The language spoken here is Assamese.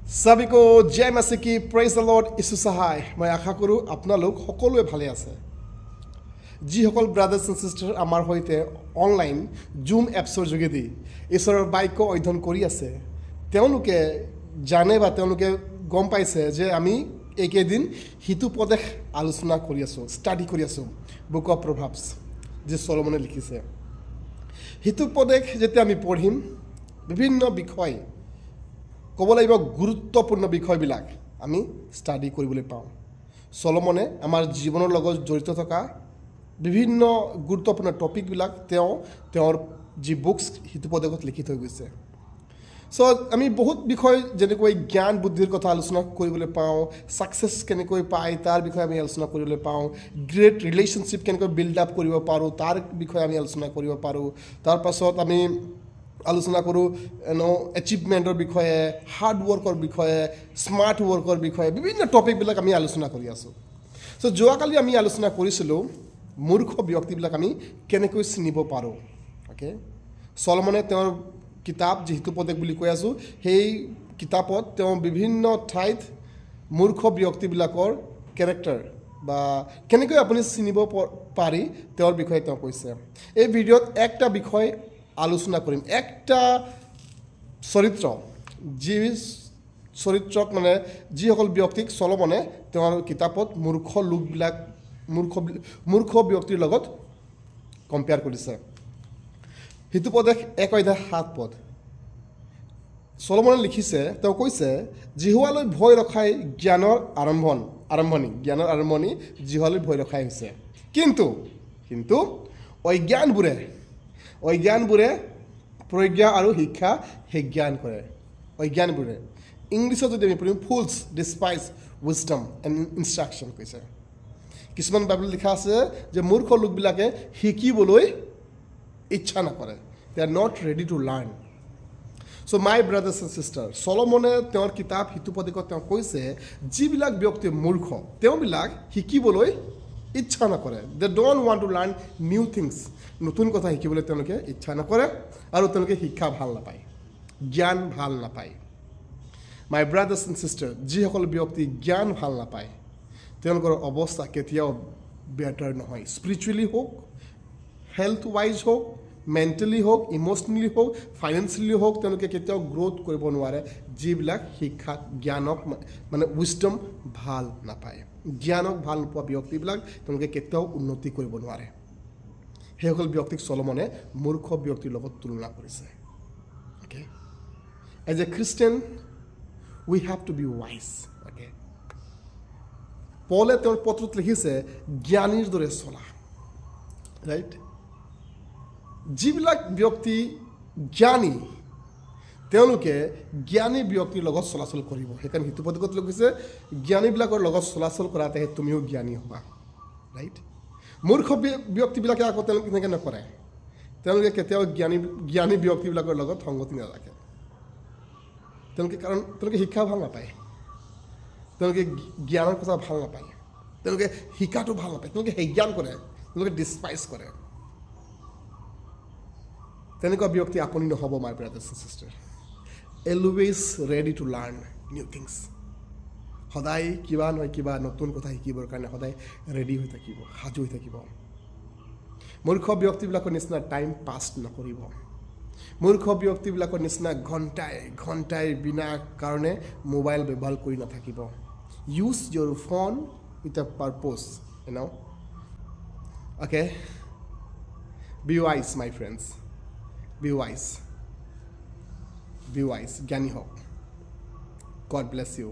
सभी को जय मसीह की प्रेज द लॉर्ड यीशु सहाय मैं आशा करूँ আপোনালোক সকলোৱে ভালে আছে যিসকল ব্ৰাদাৰ্ছ এণ্ড সিস্টাৰ আমাৰ সৈতে অনলাইন জুম এপছৰ যোগেদি ঈশ্বৰৰ বাক্য অধ্যয়ন কৰি আছে তেওঁলোকে জানে বা তেওঁলোকে গম পাইছে যে আমি এইকেইদিন হিতুপদেশ আলোচনা কৰি আছোঁ ষ্টাডি কৰি আছোঁ বুক অফ প্ৰভাৱছ যি চলমনে লিখিছে হিতুপদেশ যেতিয়া আমি পঢ়িম বিভিন্ন বিষয় ক'ব লাগিব গুৰুত্বপূৰ্ণ বিষয়বিলাক আমি ষ্টাডি কৰিবলৈ পাওঁ চলমনে আমাৰ জীৱনৰ লগত জড়িত থকা বিভিন্ন গুৰুত্বপূৰ্ণ টপিকবিলাক তেওঁৰ যি বুকছ হিতুপদেশত লিখি থৈ গৈছে সো আমি বহুত বিষয় যেনেকৈ জ্ঞান বুদ্ধিৰ কথা আলোচনা কৰিবলৈ পাওঁ সাকসেছ কেনেকৈ পায় তাৰ বিষয়ে আমি আলোচনা কৰিবলৈ পাওঁ গ্ৰেট ৰিলেশ্যনশ্বিপ কেনেকৈ বিল্ড আপ কৰিব পাৰোঁ তাৰ বিষয়ে আমি আলোচনা কৰিব পাৰোঁ তাৰ পাছত আমি আলোচনা কৰোঁ এচিভমেণ্টৰ বিষয়ে হাৰ্ড ৱৰ্কৰ বিষয়ে স্মাৰ্ট ৱৰ্কৰ বিষয়ে বিভিন্ন টপিকবিলাক আমি আলোচনা কৰি আছোঁ সো যোৱাকালি আমি আলোচনা কৰিছিলোঁ মূৰ্খ ব্যক্তিবিলাক আমি কেনেকৈ চিনিব পাৰোঁ অ'কে চলমনে তেওঁৰ কিতাপ যি হিতুপদেশ বুলি কৈ আছোঁ সেই কিতাপত তেওঁ বিভিন্ন ঠাইত মূৰ্খ ব্যক্তিবিলাকৰ কেৰেক্টাৰ বা কেনেকৈ আপুনি চিনিব পাৰি তেওঁৰ বিষয়ে তেওঁ কৈছে এই ভিডিঅ'ত একটা বিষয় আলোচনা কৰিম একটা চৰিত্ৰ যি চৰিত্ৰক মানে যিসকল ব্যক্তিক চলমনে তেওঁৰ কিতাপত মূৰ্খ ব্যক্তিৰ লগত কম্পেয়াৰ কৰিছে হিতুপদেশ 1:7 চলমনে লিখিছে তেওঁ কৈছে জিহুৱালৈ ভয় ৰখাই জ্ঞানৰ আৰম্ভণি জিহুৱালৈ ভয় ৰখাই হৈছে কিন্তু অজ্ঞানবোৰে প্ৰজ্ঞা আৰু শিক্ষা সেই জ্ঞান কৰে অজ্ঞানবোৰে ইংলিছত যদি আমি পঢ়িম ফুলছ ডিছপাইজ উইজডম এণ্ড ইনষ্ট্ৰাকশ্যন কৈছে কিছুমান বাইবেলত লিখা আছে যে মূৰ্খ লোকবিলাকে শিকিবলৈ ইচ্ছা নকৰে they are not ready to learn so' my brothers and sister চলমনে তেওঁৰ কিতাপ হিতুপদেশত তেওঁ কৈছে যিবিলাক ব্যক্তি মূৰ্খ তেওঁবিলাক শিকিবলৈ ইচ্ছা নকৰে they don't want to learn new things নতুন কথা শিকিবলৈ তেওঁলোকে ইচ্ছা নকৰে আৰু তেওঁলোকে শিক্ষা ভাল নাপায় জ্ঞান ভাল নাপায় মাই ব্ৰাদাৰ্ছ এণ্ড ছিষ্টাৰ যিসকল ব্যক্তি জ্ঞান ভাল নাপায় তেওঁলোকৰ অৱস্থা কেতিয়াও বেটাৰ নহয় স্পিৰিচুৱেলি হওক হেল্থ ৱাইজ হওক মেণ্টেলি হওক ইম'চনেলি হওক ফাইনেন্সিয়েলি হওক তেওঁলোকে কেতিয়াও গ্ৰ'থ কৰিব নোৱাৰে যিবিলাক শিক্ষাক জ্ঞানক মানে উইজডম ভাল নাপায় জ্ঞানক ভাল নোপোৱা ব্যক্তিবিলাক তেওঁলোকে কেতিয়াও উন্নতি কৰিব নোৱাৰে সেইসকল ব্যক্তিক চলমনে মূৰ্খ ব্যক্তিৰ লগত তুলনা কৰিছে okay as a Christian we have to be wise okay পলে তেওঁৰ পত্ৰত লিখিছে জ্ঞানীৰ দৰে চলা ৰাইট যিবিলাক ব্যক্তি জ্ঞানী তেওঁলোকে জ্ঞানী ব্যক্তিৰ লগত চলাচল কৰিব সেইকাৰণে হিতুপদেশত লিখিছে জ্ঞানীবিলাকৰ লগত চলাচল কৰাতেহে তুমিও জ্ঞানী হ'বা ৰাইট মূৰ্খ ব্যক্তিবিলাকে আকৌ তেওঁলোকে তেনেকৈ নকৰে তেওঁলোকে কেতিয়াও জ্ঞানী ব্যক্তিবিলাকৰ লগত সংগতি নাৰাখে কাৰণ তেওঁলোকে শিক্ষা ভাল নাপায় তেওঁলোকে জ্ঞানৰ কথা ভাল নাপায় তেওঁলোকে শিকাটো ভাল নাপায় তেওঁলোকে হেজ্ঞান কৰে তেওঁলোকে ডিছপাইজ কৰে তেনেকুৱা ব্যক্তি আপুনি নহ'ব my brothers and sister always ready to learn new things সদায় কিবা নহয় কিবা নতুন কথা শিকিবৰ কাৰণে সদায় ৰেডি হৈ থাকিব সাজু হৈ থাকিব মূৰ্খ ব্যক্তিবিলাকৰ নিচিনা টাইম পাছ নকৰিব মূৰ্খ ব্যক্তিবিলাকৰ নিচিনা ঘণ্টাই বিনা কাৰণে মোবাইল ব্যৱহাৰ কৰি নাথাকিব use your phone with a purpose okay be wise my friends Be wise. জ্ঞানী হওক God bless you.